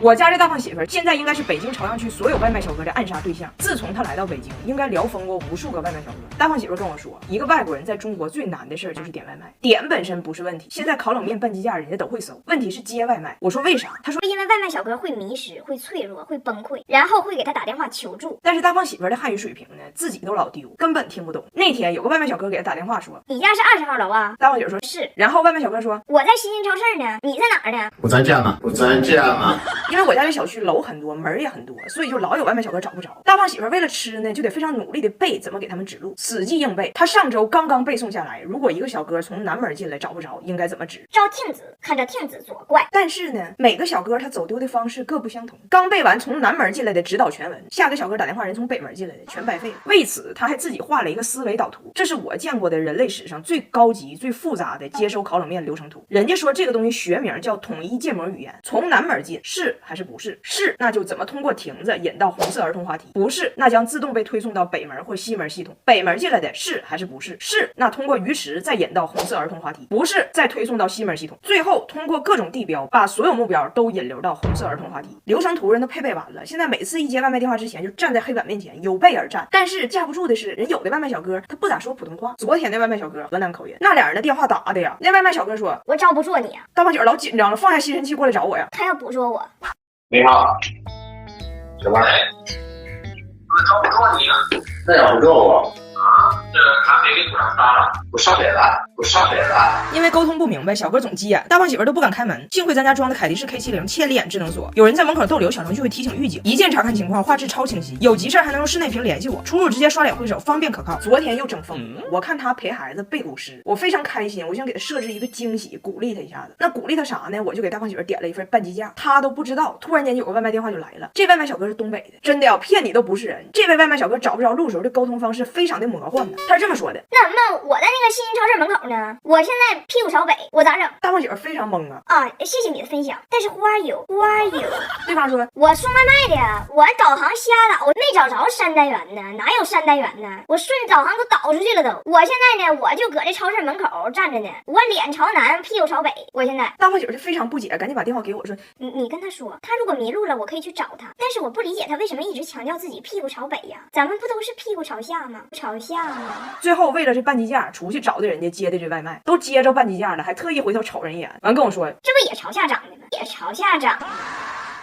我家这大胖媳妇儿现在应该是北京朝阳区所有外卖小哥的暗杀对象。自从她来到北京，应该聊疯过无数个外卖小哥。大胖媳妇儿跟我说，一个外国人在中国最难的事儿就是点外卖，点本身不是问题，现在烤冷面、半鸡架人家都会搜，问题是接外卖。我说为啥？他说因为外卖小哥会迷失、会脆弱、会崩溃，然后会给他打电话求助。但是大胖媳妇儿的汉语水平呢，自己都老丢，根本听不懂。那天有个外卖小哥给他打电话说，你家是20号楼啊？大胖媳妇说是。然后外卖小哥说，我在西新超市呢，你在哪儿呢？我在家呢，我在家呢。因为我家这小区楼很多，门也很多，所以就老有外卖小哥找不着。大胖媳妇为了吃呢，就得非常努力的背怎么给他们指路，死记硬背。他上周刚刚背诵下来，如果一个小哥从南门进来找不着，应该怎么指？照镜子，看着镜子左怪。但是呢，每个小哥他走丢的方式各不相同。刚背完从南门进来的指导全文，下个小哥打电话人从北门进来的全白费了。为此他还自己画了一个思维导图，这是我见过的人类史上最高级最复杂的接收烤冷面流程图。人家说这个东西学名叫统一建模语言，从南门进是还是不是？是，那就怎么通过亭子引到红色儿童滑梯；不是，那将自动被推送到北门或西门系统。北门进来的是还是不是？是，那通过鱼池再引到红色儿童滑梯；不是，再推送到西门系统。最后通过各种地标把所有目标都引流到红色儿童滑梯。流程图人都配备完了，现在每次一接外卖电话之前就站在黑板面前有备而战。但是架不住的是，人有的外卖小哥他不咋说普通话。昨天那外卖小哥河南口音，那俩人的电话打的呀，那外卖小哥说，我招不住你啊。大胖姐老紧张了，放下吸尘器过来找我呀。他要捕捉我。你好，小妹，我招不住你啊！那咬不住我。这咖啡给煮上发了，我上北了，我上北了。因为沟通不明白，小哥总急眼，大胖媳妇都不敢开门。幸亏咱家装的凯迪式 K70千里眼智能锁，有人在门口逗留，小程序会提醒预警，一键查看情况，画质超清晰。有急事还能用室内屏联系我，出入直接刷脸挥手，方便可靠。昨天又整疯了，我看他陪孩子背古诗，我非常开心，我想给他设置一个惊喜，鼓励他一下子。那鼓励他啥呢？我就给大胖媳妇点了一份半鸡架，他都不知道，突然间有个外卖电话就来了。这外卖小哥是东北的，真的要骗你都不是人。这位外卖小哥找不着路时候的沟通方式非常的魔幻呢。他是这么说的：那我在那个西新超市门口呢，我现在屁股朝北，我咋整？大胖媳妇非常懵啊！谢谢你的分享，但是 Who are you？ 对方说，我送外卖的，我导航瞎导，没找着山丹园呢，哪有山丹园呢？我顺导航都导出去了都。我现在呢，我就搁这超市门口站着呢，我脸朝南，屁股朝北。我现在大胖媳妇就非常不解，赶紧把电话给我说，你跟他说，他如果迷路了，我可以去找他。但是我不理解他为什么一直强调自己屁股朝北呀？咱们不都是屁股朝下吗？朝下吗？最后为了这半鸡架，出去找的人家接的这外卖，都接着半鸡架了，还特意回头瞅人一眼，完跟我说，这不也朝下长的吗？也朝下长。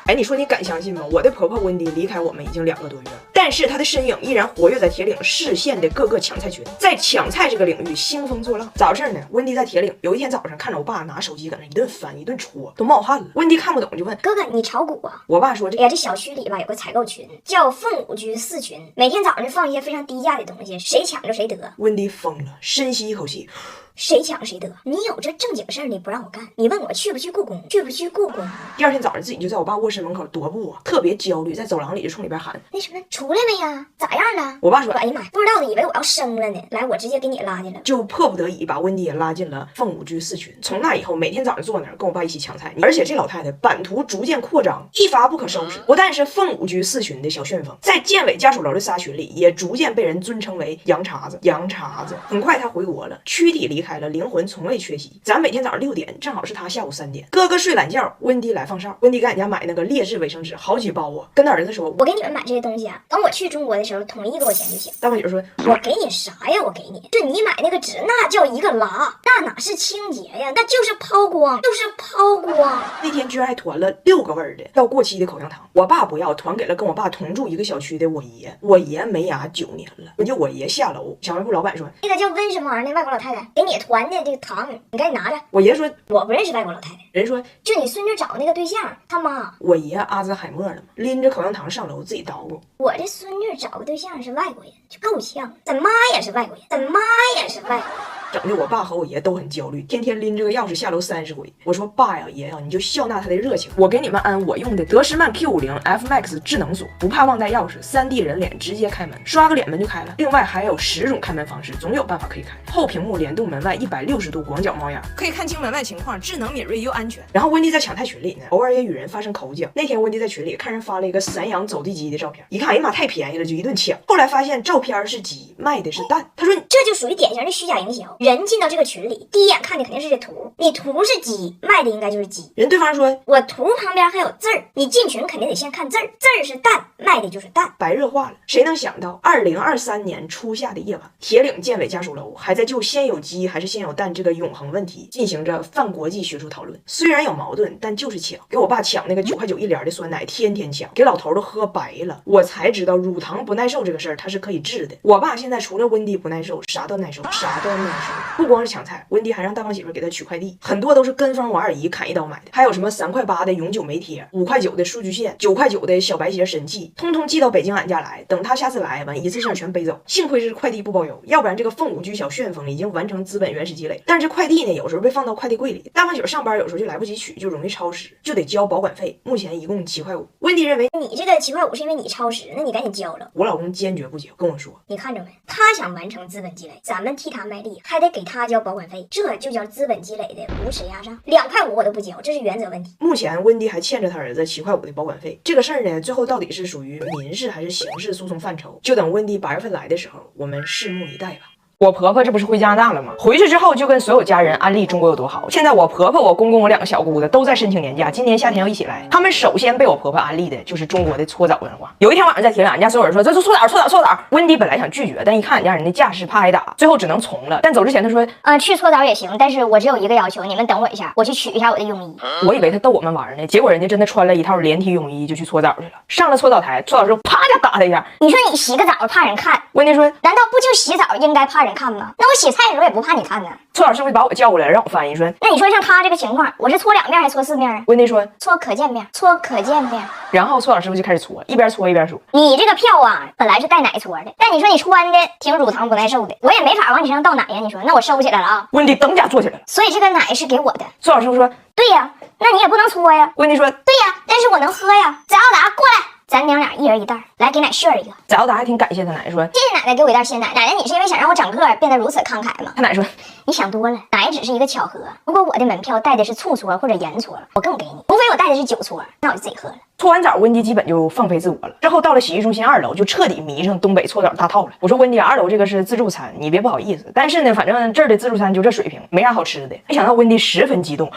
哎，你说你敢相信吗？我的婆婆温迪离开我们已经2个多月了，但是她的身影依然活跃在铁岭市县的各个抢菜群，在抢菜这个领域兴风作浪。咋回事呢？温迪在铁岭有一天早上看着我爸拿手机搁那一顿翻一顿戳，都冒汗了。温迪看不懂就问，哥哥你炒股啊？我爸说，哎呀，这小区里吧有个采购群叫凤舞居4群，每天早上放一些非常低价的东西，谁抢着谁得。温迪疯了，深吸一口气，谁抢谁得。你有这正经事儿你不让我干，你问我去不去故宫，去不去故宫。第二天早上自己就在我爸卧室门口踱步啊，特别焦虑，在走廊里就冲里边喊，那什么出来没呀？咋样了？我爸说，哎呀妈呀，不知道的以为我要生了呢。来，我直接给你拉进来，就迫不得已把温迪也拉进了凤舞居4群。从那以后，每天早上坐那儿跟我爸一起抢菜，而且这老太太版图逐渐扩张，一发不可收拾。不但是凤舞居4群的小旋风，在建委家属楼的仨群里，也逐渐被人尊称为洋碴子。洋碴子。很快他回国了，躯体离开了，灵魂从未缺席。咱每天早上6点，正好是他下午3点。哥哥睡懒觉，温迪来放哨。温迪给俺家买那个劣质卫生纸好几包啊，跟他儿子说，我给你们买这些东西啊，等我去中国的时候统一给我钱就行。大胖姐说，我给你啥呀？我给你，就你买那个纸，那叫一个拉，那哪是清洁呀，那就是抛光，就是抛光。那天居然还团了6个味儿的要过期的口香糖，我爸不要，团给了跟我爸同住一个小区的我爷。我爷没牙9年了，我爷下楼，小卖部老板说，那个叫温什么玩意儿的外国老太太给你团的这个糖，你赶紧拿着。我爷说，我不认识外国老太太。人说，就你孙女找那个对象他妈。我爷阿兹海默了嘛，拎着口香糖上楼自己捣鼓。我这孙女找个对象是外国人，就够呛。咱妈也是外国人，咱妈也是外国人。整的我爸和我爷都很焦虑，天天拎着个钥匙下楼30回。我说，爸呀爷呀，你就笑纳他的热情，我给你们安我用的德诗曼 Q50 F Max 智能锁，不怕忘带钥匙，3D 人脸直接开门，刷个脸门就开了。另外还有10种开门方式，总有办法可以开。后屏幕联动门外160度广角猫眼，可以看清门外情况，智能敏锐又安全。然后温迪在抢菜群里呢，偶尔也与人发生口角。那天温迪在群里看人发了一个散养走地鸡的照片，一看，哎呀妈，太便宜了，就一顿抢。后来发现照片是鸡，卖的是蛋。他说，这就属于典型的虚假营销。人进到这个群里，第一眼看的肯定是这图，你图是鸡，卖的应该就是鸡。人对方说我图旁边还有字儿，你进群肯定得先看字儿，字儿是蛋，卖的就是蛋。白热化了。谁能想到2023年初夏的夜晚，铁岭建委家属楼还在就先有鸡还是先有蛋这个永恒问题进行着泛国际学术讨论。虽然有矛盾，但就是抢。给我爸抢那个9块9一帘的酸奶，天天抢，给老头都喝白了。我才知道乳糖不耐受这个事儿，它是可以治的。我爸现在除了温迪不耐受，啥都耐受，啥都耐受。不光是抢菜，温迪还让大胖媳妇给他取快递，很多都是跟风王二姨砍一刀买的，还有什么3块8的永久媒贴，5块9的数据线，9块9的小白鞋神器，通通寄到北京俺家来。等他下次来完，一次性全背走。幸亏是快递不包邮，要不然这个凤舞居小旋风已经完成资本原始积累。但是这快递呢，有时候被放到快递柜里，大胖媳妇上班有时候就来不及取，就容易超时，就得交保管费。目前一共7块5。温迪认为你这个7块5是因为你超时，那你赶紧交了。我老公坚决不交，跟我说你看着没？他想完成资本积累，咱们替他卖力，还得给他交保管费，这就叫资本积累的无耻压榨。2块5我都不交，这是原则问题。目前温迪还欠着他儿子7块5的保管费。这个事儿呢，最后到底是属于民事还是刑事诉讼范畴，就等温迪8月份来的时候，我们拭目以待吧。我婆婆这不是回加拿大了吗？回去之后就跟所有家人安利中国有多好。现在我婆婆、我公公、我2个小姑子都在申请年假，今年夏天要一起来。他们首先被我婆婆安利的就是中国的搓澡文化。有一天晚上在铁岭，俺家所有人说这搓澡搓澡搓澡。温迪本来想拒绝，但一看俺家人的架势，怕挨打，最后只能从了。但走之前他说去搓澡也行，但是我只有一个要求，你们等我一下，我去取一下我的泳衣。我以为他逗我们玩呢，结果人家真的穿了一套连体泳衣就去搓澡去了。上了搓澡台，搓澡之后啪就打他一下。你说你洗个澡怕人看，温迪说难道不就洗澡应该怕人看吗？那我洗菜的时候也不怕你看呢。搓澡师傅把我叫过来让我翻译说，那你说像他这个情况，我是搓2面还搓4面啊？温迪说搓可见面，搓可见面。然后搓澡师傅就开始搓，一边搓一边说，你这个票啊本来是带奶搓的，但你说你穿的挺乳糖不耐受的，我也没法往你身上倒奶呀。你说那我收起来了啊。温迪噔家坐起来了，所以这个奶是给我的。搓澡师傅说对呀，那你也不能搓呀。温迪说对呀，但是我能喝呀。翟奥达过来，咱娘俩一人一袋，来给奶炫一个。翟奥达还挺感谢他奶，说谢谢奶奶给我一袋鲜奶，奶奶你是因为想让我长个儿变得如此慷慨吗？他奶说你想多了，奶只是一个巧合。如果我的门票带的是醋搓或者盐搓，我更给你；除非我带的是酒搓，那我就自己喝了。搓完澡，温迪基本就放飞自我了。之后到了洗浴中心2楼，就彻底迷上东北搓澡大套了。我说温迪，2楼这个是自助餐，你别不好意思。但是呢，反正这儿的自助餐就这水平，没啥好吃的。没想到温迪十分激动。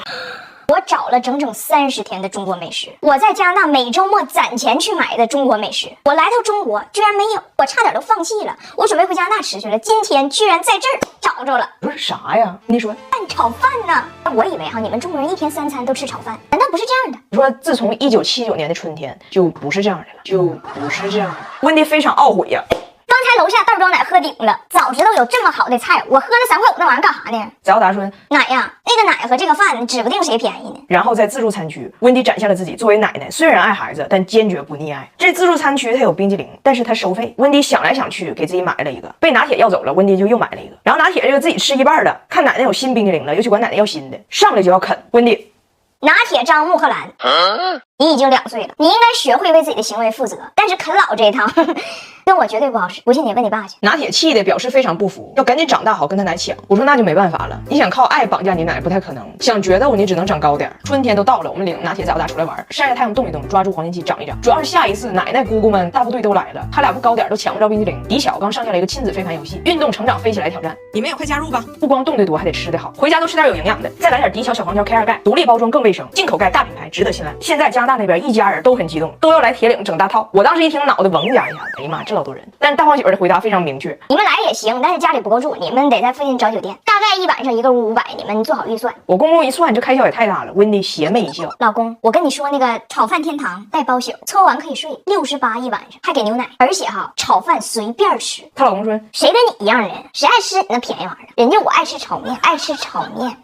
我找了整整30天的中国美食，我在加拿大每周末攒钱去买的中国美食，我来到中国居然没有，我差点都放弃了，我准备回加拿大吃去了，今天居然在这儿找着了。不是啥呀？你说蛋炒饭呢？我以为你们中国人1天3餐都吃炒饭，难道不是这样的？你说自从1979年的春天就不是这样的了，就不是这样的。温迪非常懊悔呀。刚才楼下袋装奶喝顶了，早知道有这么好的菜，我喝那3块5那玩意儿干啥呢？翟奥达说奶呀，那个奶和这个饭指不定谁便宜呢。然后在自助餐区，温迪展现了自己作为奶奶虽然爱孩子，但坚决不溺爱。这自助餐区它有冰激凌，但是它收费。温迪想来想去，给自己买了一个，被拿铁要走了，温迪就又买了一个。然后拿铁这个自己吃一半的，看奶奶有新冰激凌了，又去管奶奶要新的，上来就要啃。温迪拿铁张穆赫兰，你已经2岁了，你应该学会为自己的行为负责，但是啃老这一套跟我绝对不好使，不信你问你爸去。拿铁气的表示非常不服，要赶紧长大好跟他奶抢。我说那就没办法了，你想靠爱绑架你奶不太可能，想决斗你只能长高点。春天都到了，我们领拿铁翟奥达出来玩，晒晒太阳动一动，抓住黄金期长一长。主要是下一次奶奶姑姑们大部队都来了，他俩不高点都抢不着冰激凌。迪小刚上线了一个亲子飞盘游戏，运动成长飞起来挑战，你们也快加入吧！不光动得多，还得吃得好，回家都吃点有营养的，再来点迪小小黄条 K2 钙，独立包装更卫生，进口钙大品牌，值得信赖。现在加拿大那边一家人都很激动，都要来铁岭整大套。我当时一听脑袋嗡家一下，哎呀妈，这老多人！但是大胖媳妇的回答非常明确，你们来也行，但是家里不够住，你们得在附近找酒店，大概一晚上一个屋500，你们做好预算。我公公一算，这开销也太大了。温迪邪魅一笑，老公，我跟你说那个炒饭天堂带包宿，搓完可以睡68一晚上，还给牛奶，而且炒饭随便吃。她老公说，谁跟你一样人？谁爱吃你那便宜玩意儿？人家我爱吃炒面，爱吃炒面。